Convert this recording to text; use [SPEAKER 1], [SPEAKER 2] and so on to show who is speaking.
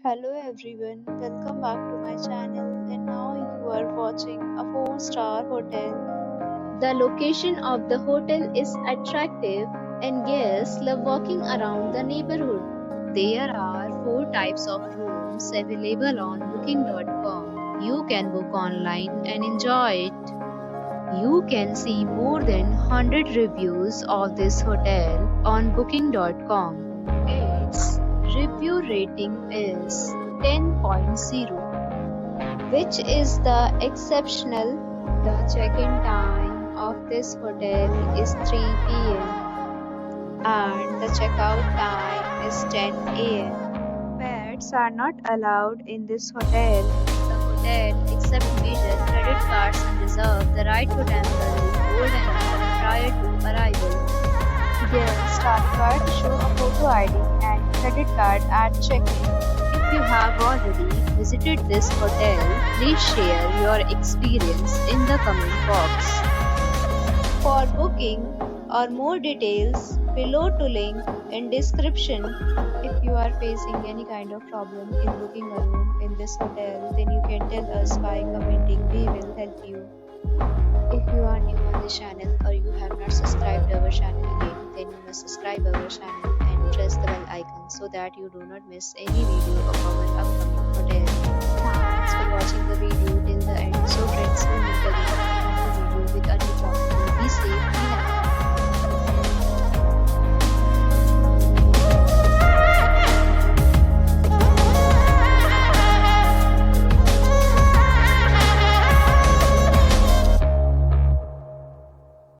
[SPEAKER 1] Hello everyone, welcome back to my channel and now you are watching a 4-star hotel. The location of the hotel is attractive and guests love walking around the neighborhood. There are 4 types of rooms available on booking.com. You can book online and enjoy it. You can see more than 100 reviews of this hotel on booking.com. Its review rating is 10.0, which is the exceptional. The check-in time of this hotel is 3 p.m. and the checkout time is 10 a.m. Pets are not allowed in this hotel. The hotel accepts major credit cards and reserves the right to temporarily hold an amount prior to arrival. Guests are required to show a photo ID and credit card at check-in. If you have already visited this hotel, please share your experience in the comment box. For booking or more details, below to link in description. If you are facing any kind of problem in booking a room in this hotel, then you can tell us by commenting. We will help you. If you are new on this channel or you have not subscribed our channel yet, then you must subscribe our channel and press the bell icon so that you do not miss any video of our upcoming hotel. Thanks for watching the video till the end. So friends, we'll meet again in another video with a new topic. Be safe, be happy.